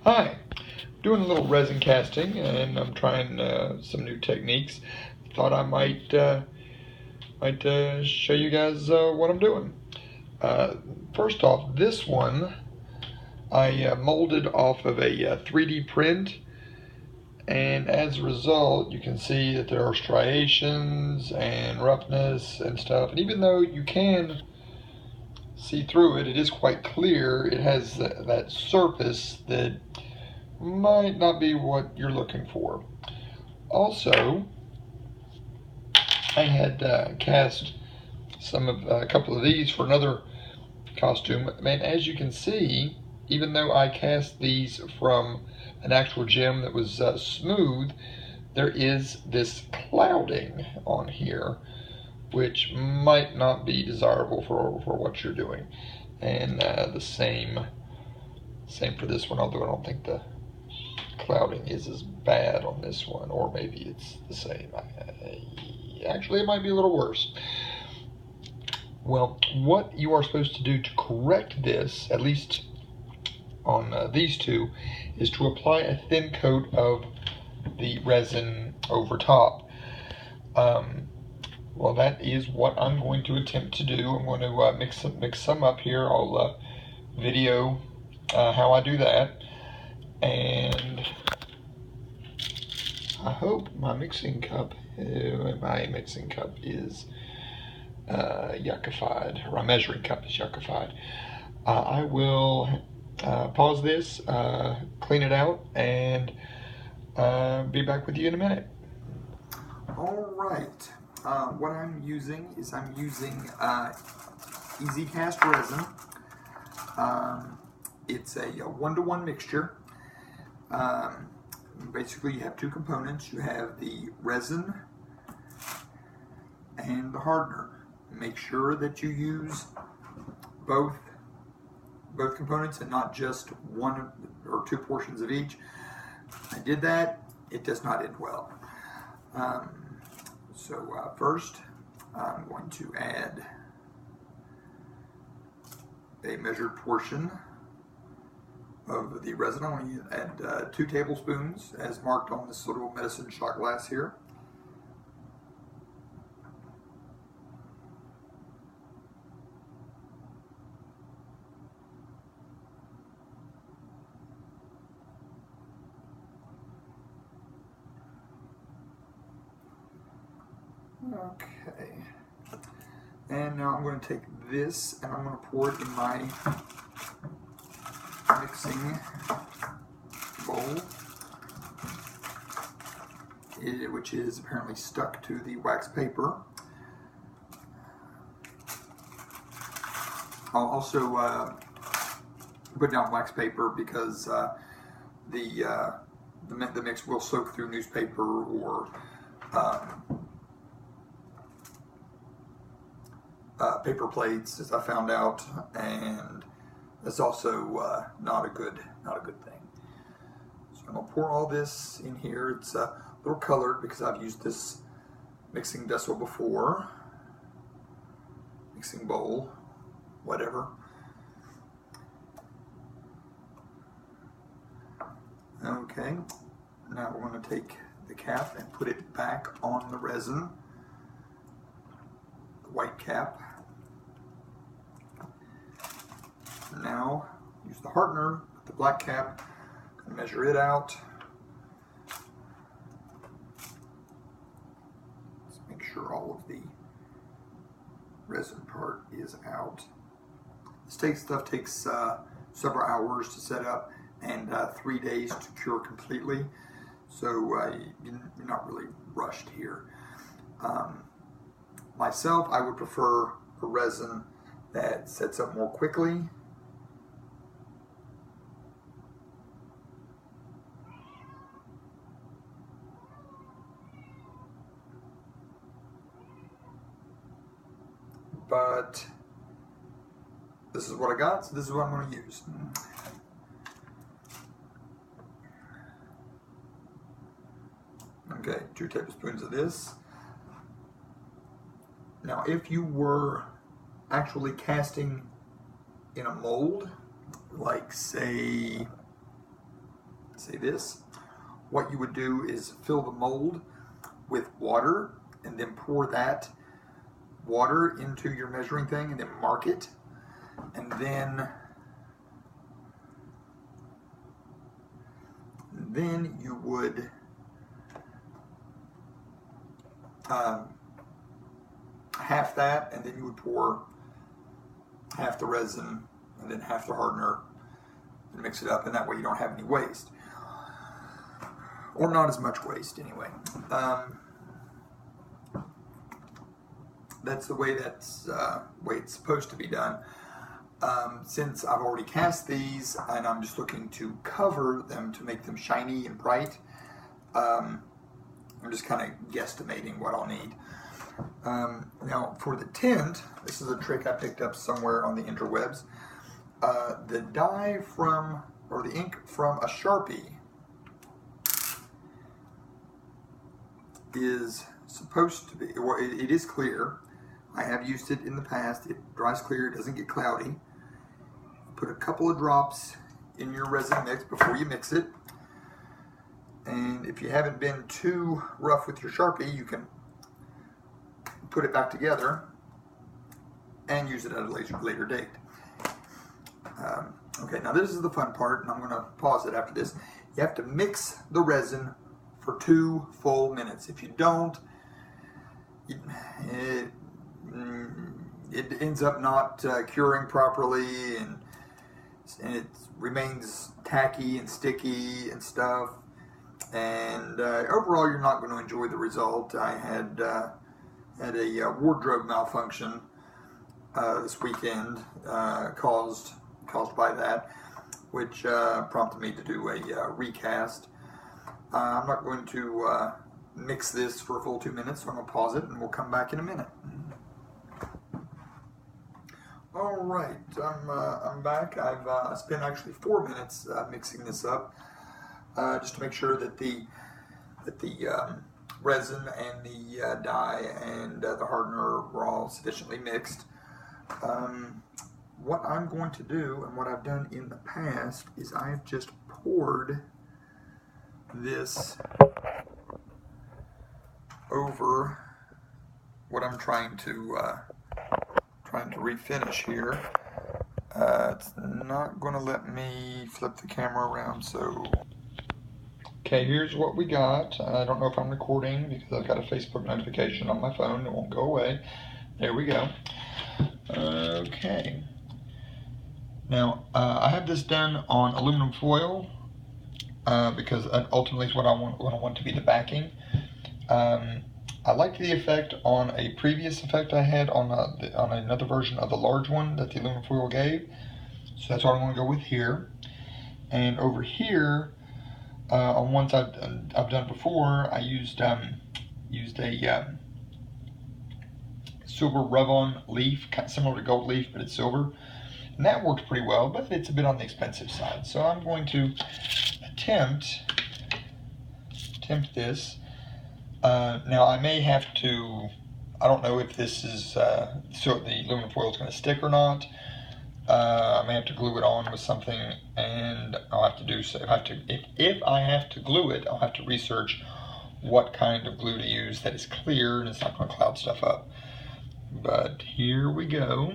Hi, doing a little resin casting, and I'm trying some new techniques. Thought I might show you guys what I'm doing. Uh, First off, this one I molded off of a 3D print, and as a result, you can see that there are striations and roughness and stuff. And even though you can see through it, it is quite clear. It has that surface that might not be what you're looking for. Also, I had cast a couple of these for another costume. Man, as you can see, even though I cast these from an actual gem that was smooth, there is this clouding on here, which might not be desirable for what you're doing. And the same for this one, although I don't think the clouding is as bad on this one, or maybe it's the same. Actually, it might be a little worse. Well, what you are supposed to do to correct this, at least on these two, is to apply a thin coat of the resin over top. Well, that is what I'm going to attempt to do. I'm going to mix some up here. I'll video how I do that, and I hope my mixing cup is yuckified, or my measuring cup is yuckified. I will pause this, clean it out, and be back with you in a minute. All right. What I'm using is Easy Cast resin. It's a 1-to-1 mixture. Basically, you have two components. You have the resin and the hardener. Make sure that you use both components and not just one or two portions of each. I did that. It does not end well. First, I'm going to add a measured portion of the resin. I'm going to add 2 tablespoons as marked on this little medicine shot glass here. Okay, and now I'm going to take this and I'm going to pour it in my mixing bowl, which is apparently stuck to the wax paper. I'll also put down wax paper because the mix will soak through newspaper or paper plates, as I found out, and that's also not a good thing. So I'm gonna pour all this in here. It's a little colored because I've used this mixing vessel before, mixing bowl, whatever. Okay, now we're going to take the cap and put it back on the resin, the white cap. Now use the hardener, put the black cap, and measure it out. Let's make sure all of the resin part is out. This stuff takes several hours to set up and 3 days to cure completely, so you're not really rushed here. Myself, I would prefer a resin that sets up more quickly. But this is what I got, so this is what I'm going to use. Okay, 2 tablespoons of this. Now, if you were actually casting in a mold, like say say this, what you would do is fill the mold with water and then pour that water into your measuring thing and then mark it. And then you would half that, and then you would pour half the resin and then half the hardener and mix it up, and that way you don't have any waste, or not as much waste anyway. That's the way it's supposed to be done. Since I've already cast these and I'm just looking to cover them to make them shiny and bright, I'm just kind of guesstimating what I'll need. Now for the tint, this is a trick I picked up somewhere on the interwebs. The dye from, or the ink from a Sharpie is supposed to be, well, it is clear. I have used it in the past. It dries clear, it doesn't get cloudy. Put a couple of drops in your resin mix before you mix it. And if you haven't been too rough with your Sharpie, you can put it back together and use it at a later date. Okay, now this is the fun part, and I'm going to pause it after this. You have to mix the resin for 2 full minutes. If you don't, it ends up not curing properly, and it remains tacky and sticky and stuff. And overall, you're not going to enjoy the result. I had a wardrobe malfunction this weekend caused by that, which prompted me to do a recast. I'm not going to mix this for a full 2 minutes, so I'm going to pause it and we'll come back in a minute. All right, I'm back. I've spent actually 4 minutes mixing this up, just to make sure that the resin and the dye and the hardener were all sufficiently mixed. What I'm going to do, and what I've done in the past, is I've just poured this over what I'm trying to refinish here. It's not going to let me flip the camera around, so... Okay, here's what we got. I don't know if I'm recording because I've got a Facebook notification on my phone. It won't go away. There we go. Okay. Now, I have this done on aluminum foil because ultimately is what I want to be the backing. I liked the effect on a previous effect I had on another version of the large one that the aluminum foil gave. So that's what I want to go with here. And over here, on ones I've done before, I used a silver rub-on leaf, kind of similar to gold leaf, but it's silver. And that worked pretty well, but it's a bit on the expensive side. So I'm going to attempt this. Now I may have to, I don't know if this is, so the aluminum foil is going to stick or not. I may have to glue it on with something, and I'll have to do so. If I have to glue it, I'll have to research what kind of glue to use that is clear and it's not going to cloud stuff up. But here we go.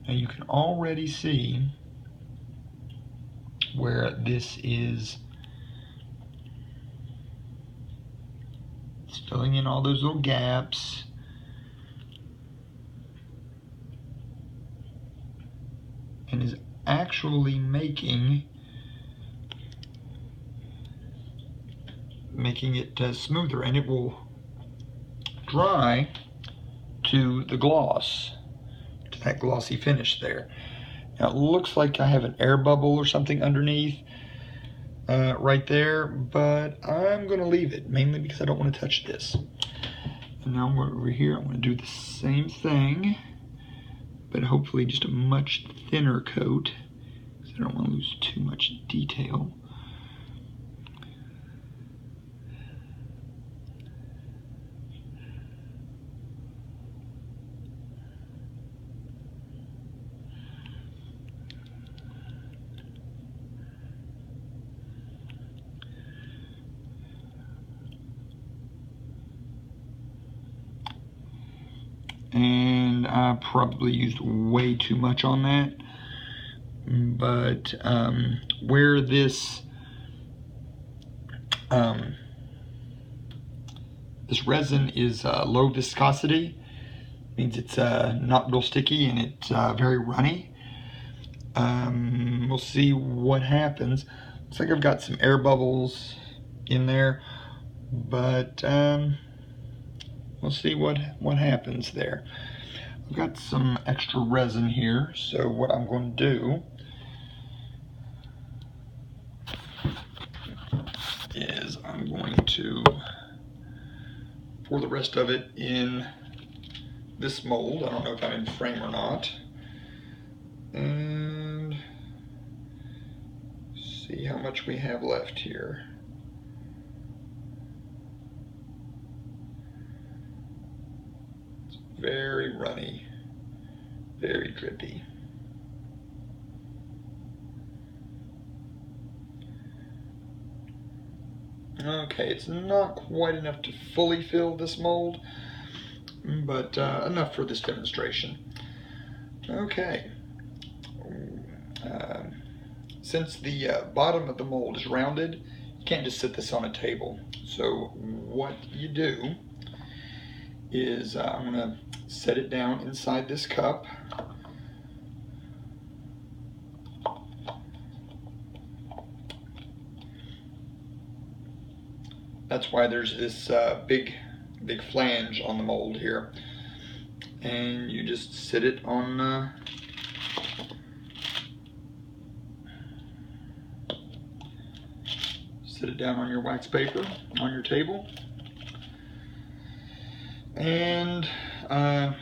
Now you can already see where this is filling in all those little gaps. And is actually making it smoother, and it will dry to the gloss, to that glossy finish there. Now it looks like I have an air bubble or something underneath right there, but I'm going to leave it, mainly because I don't want to touch this. And now over here, I'm going to do the same thing, but hopefully just a much thinner coat, because I don't want to lose too much detail. And I probably used way too much on that, but where this this resin is low viscosity, means it's not real sticky and it's very runny. We'll see what happens. Looks like I've got some air bubbles in there, but we'll see what happens there. I've got some extra resin here, so what I'm going to do is I'm going to pour the rest of it in this mold. I don't know if I'm in frame or not. And see how much we have left here. It's very runny, very drippy. Okay, it's not quite enough to fully fill this mold, but enough for this demonstration. Okay. Since the bottom of the mold is rounded, you can't just sit this on a table. So what you do is I'm going to set it down inside this cup. That's why there's this big flange on the mold here. And you just sit it on sit it down on your wax paper on your table. And if I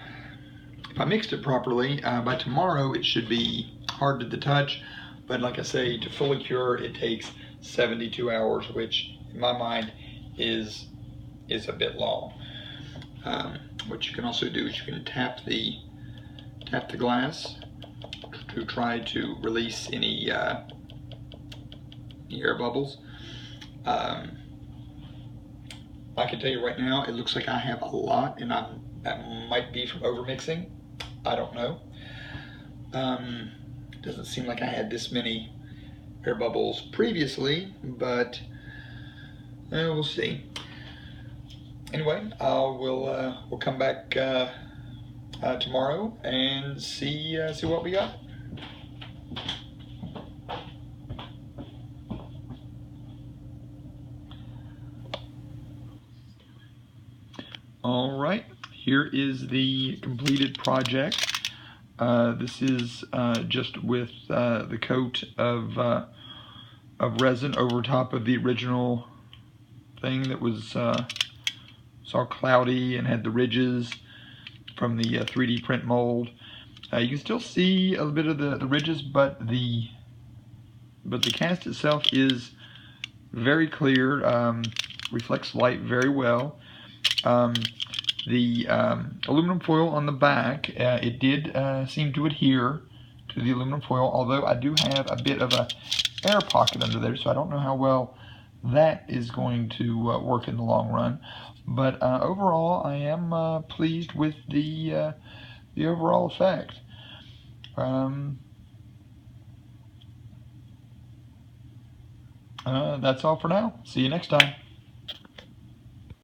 mixed it properly, by tomorrow it should be hard to the touch. But like I say, to fully cure, it takes 72 hours, which in my mind is a bit long. What you can also do is you can tap the glass to try to release any air bubbles. I can tell you right now, it looks like I have a lot, and that might be from overmixing. I don't know. Doesn't seem like I had this many air bubbles previously, but we'll see. Anyway, we'll come back tomorrow and see what we got. All right, here is the completed project. This is just with the coat of resin over top of the original thing that was all cloudy and had the ridges from the 3D print mold. You can still see a little bit of the ridges, but the cast itself is very clear, reflects light very well. The aluminum foil on the back, it did seem to adhere to the aluminum foil, although I do have a bit of a air pocket under there, so I don't know how well that is going to work in the long run. But overall, I am pleased with the overall effect. That's all for now. See you next time.